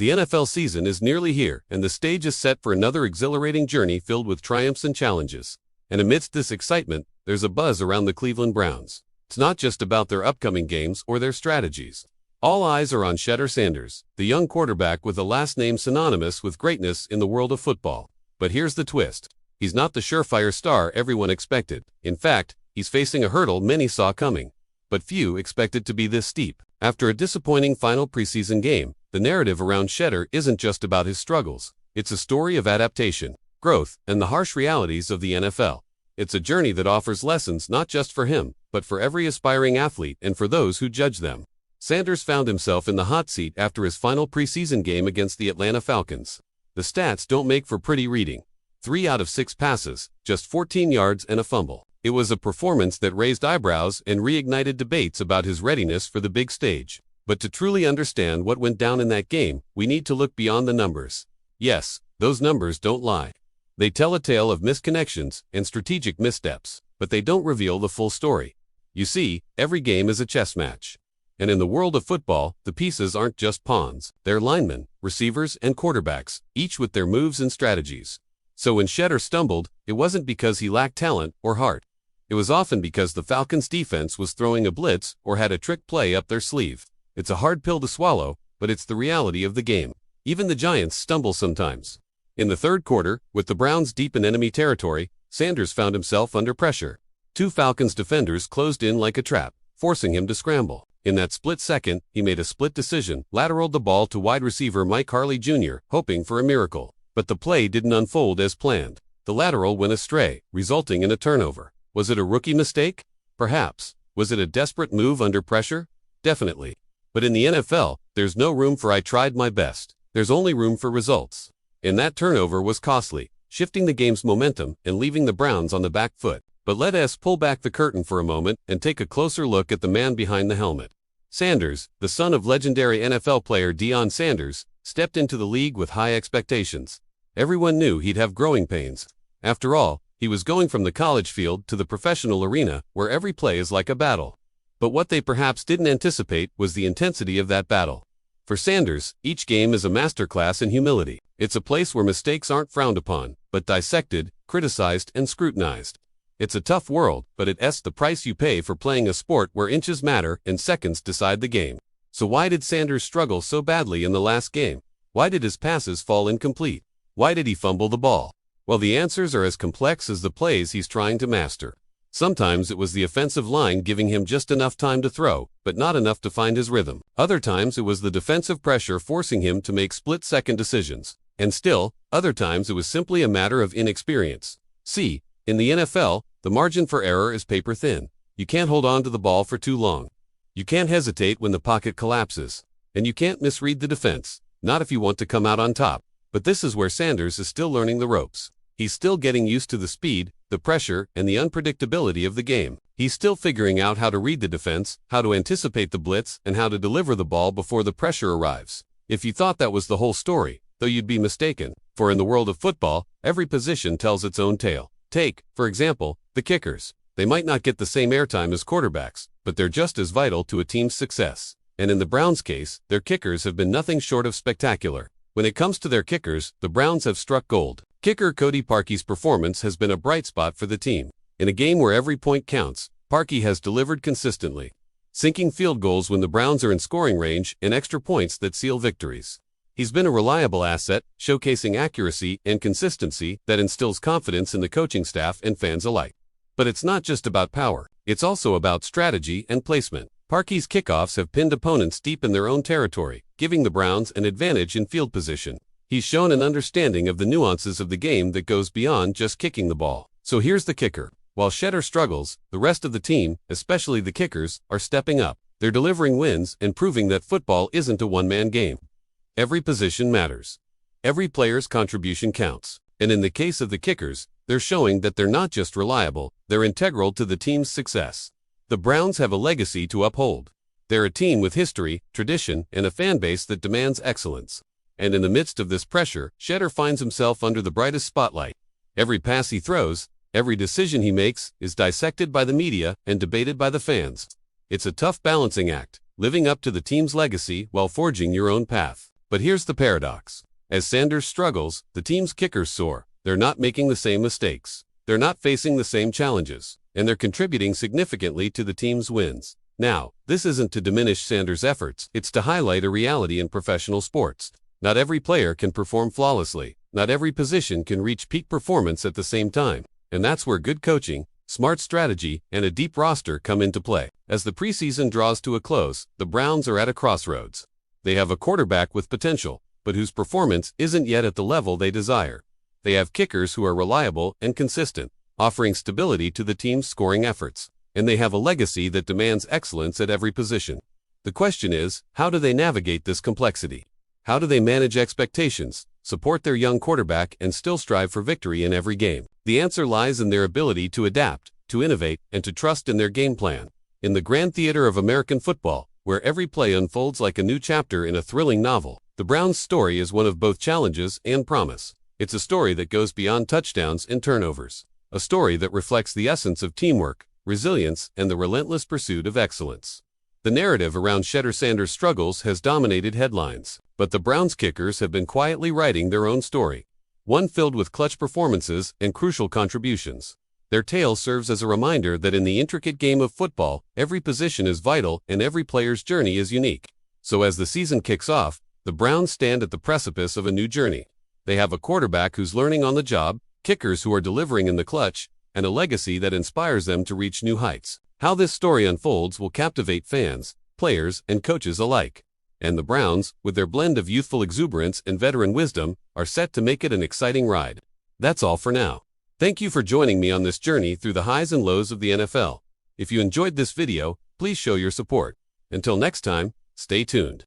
The NFL season is nearly here, and the stage is set for another exhilarating journey filled with triumphs and challenges. And amidst this excitement, there's a buzz around the Cleveland Browns. It's not just about their upcoming games or their strategies. All eyes are on Shedeur Sanders, the young quarterback with a last name synonymous with greatness in the world of football. But here's the twist. He's not the surefire star everyone expected. In fact, he's facing a hurdle many saw coming. But few expected to be this steep. After a disappointing final preseason game, the narrative around Shedeur isn't just about his struggles. It's a story of adaptation, growth, and the harsh realities of the NFL. It's a journey that offers lessons not just for him, but for every aspiring athlete and for those who judge them. Sanders found himself in the hot seat after his final preseason game against the Atlanta Falcons. The stats don't make for pretty reading. 3 out of 6 passes, just 14 yards and a fumble. It was a performance that raised eyebrows and reignited debates about his readiness for the big stage. But to truly understand what went down in that game, we need to look beyond the numbers. Yes, those numbers don't lie. They tell a tale of misconnections and strategic missteps, but they don't reveal the full story. You see, every game is a chess match. And in the world of football, the pieces aren't just pawns. They're linemen, receivers, and quarterbacks, each with their moves and strategies. So when Shedeur stumbled, it wasn't because he lacked talent or heart. It was often because the Falcons' defense was throwing a blitz or had a trick play up their sleeve. It's a hard pill to swallow, but it's the reality of the game. Even the Giants stumble sometimes. In the third quarter, with the Browns deep in enemy territory, Sanders found himself under pressure. 2 Falcons defenders closed in like a trap, forcing him to scramble. In that split second, he made a split decision, lateraled the ball to wide receiver Mike Harley Jr., hoping for a miracle. But the play didn't unfold as planned. The lateral went astray, resulting in a turnover. Was it a rookie mistake? Perhaps. Was it a desperate move under pressure? Definitely. But in the NFL, there's no room for "I tried my best." There's only room for results. And that turnover was costly, shifting the game's momentum and leaving the Browns on the back foot. But let us pull back the curtain for a moment and take a closer look at the man behind the helmet. Sanders, the son of legendary NFL player Deion Sanders, stepped into the league with high expectations. Everyone knew he'd have growing pains. After all, he was going from the college field to the professional arena, where every play is like a battle. But what they perhaps didn't anticipate was the intensity of that battle. For Sanders, each game is a masterclass in humility. It's a place where mistakes aren't frowned upon, but dissected, criticized, and scrutinized. It's a tough world, but it's the price you pay for playing a sport where inches matter and seconds decide the game. So why did Sanders struggle so badly in the last game? Why did his passes fall incomplete? Why did he fumble the ball? Well, the answers are as complex as the plays he's trying to master. Sometimes it was the offensive line giving him just enough time to throw, but not enough to find his rhythm. Other times it was the defensive pressure forcing him to make split-second decisions. And still, other times it was simply a matter of inexperience. See, in the NFL, the margin for error is paper thin. You can't hold on to the ball for too long. You can't hesitate when the pocket collapses. And you can't misread the defense, not if you want to come out on top. But this is where Sanders is still learning the ropes. He's still getting used to the speed, the pressure, and the unpredictability of the game. He's still figuring out how to read the defense, how to anticipate the blitz, and how to deliver the ball before the pressure arrives. If you thought that was the whole story, though, you'd be mistaken. For in the world of football, every position tells its own tale. Take, for example, the kickers. They might not get the same airtime as quarterbacks, but they're just as vital to a team's success. And in the Browns' case, their kickers have been nothing short of spectacular. When it comes to their kickers, the Browns have struck gold. Kicker Cody Parkey's performance has been a bright spot for the team. In a game where every point counts, Parkey has delivered consistently, sinking field goals when the Browns are in scoring range and extra points that seal victories. He's been a reliable asset, showcasing accuracy and consistency that instills confidence in the coaching staff and fans alike. But it's not just about power, it's also about strategy and placement. Parkey's kickoffs have pinned opponents deep in their own territory, giving the Browns an advantage in field position. He's shown an understanding of the nuances of the game that goes beyond just kicking the ball. So here's the kicker. While Shedeur struggles, the rest of the team, especially the kickers, are stepping up. They're delivering wins and proving that football isn't a one-man game. Every position matters. Every player's contribution counts. And in the case of the kickers, they're showing that they're not just reliable, they're integral to the team's success. The Browns have a legacy to uphold. They're a team with history, tradition, and a fan base that demands excellence. And in the midst of this pressure, Shedeur finds himself under the brightest spotlight. Every pass he throws, every decision he makes, is dissected by the media and debated by the fans. It's a tough balancing act, living up to the team's legacy while forging your own path. But here's the paradox. As Sanders struggles, the team's kickers soar. They're not making the same mistakes. They're not facing the same challenges, and they're contributing significantly to the team's wins. Now, this isn't to diminish Sanders' efforts, it's to highlight a reality in professional sports. Not every player can perform flawlessly. Not every position can reach peak performance at the same time. And that's where good coaching, smart strategy, and a deep roster come into play. As the preseason draws to a close, the Browns are at a crossroads. They have a quarterback with potential, but whose performance isn't yet at the level they desire. They have kickers who are reliable and consistent, offering stability to the team's scoring efforts. And they have a legacy that demands excellence at every position. The question is, how do they navigate this complexity? How do they manage expectations, support their young quarterback, and still strive for victory in every game? The answer lies in their ability to adapt, to innovate, and to trust in their game plan. In the grand theater of American football, where every play unfolds like a new chapter in a thrilling novel, the Browns' story is one of both challenges and promise. It's a story that goes beyond touchdowns and turnovers. A story that reflects the essence of teamwork, resilience, and the relentless pursuit of excellence. The narrative around Shedeur Sanders' struggles has dominated headlines, but the Browns kickers have been quietly writing their own story, one filled with clutch performances and crucial contributions. Their tale serves as a reminder that in the intricate game of football, every position is vital and every player's journey is unique. So as the season kicks off, the Browns stand at the precipice of a new journey. They have a quarterback who's learning on the job, kickers who are delivering in the clutch, and a legacy that inspires them to reach new heights. How this story unfolds will captivate fans, players, and coaches alike. And the Browns, with their blend of youthful exuberance and veteran wisdom, are set to make it an exciting ride. That's all for now. Thank you for joining me on this journey through the highs and lows of the NFL. If you enjoyed this video, please show your support. Until next time, stay tuned.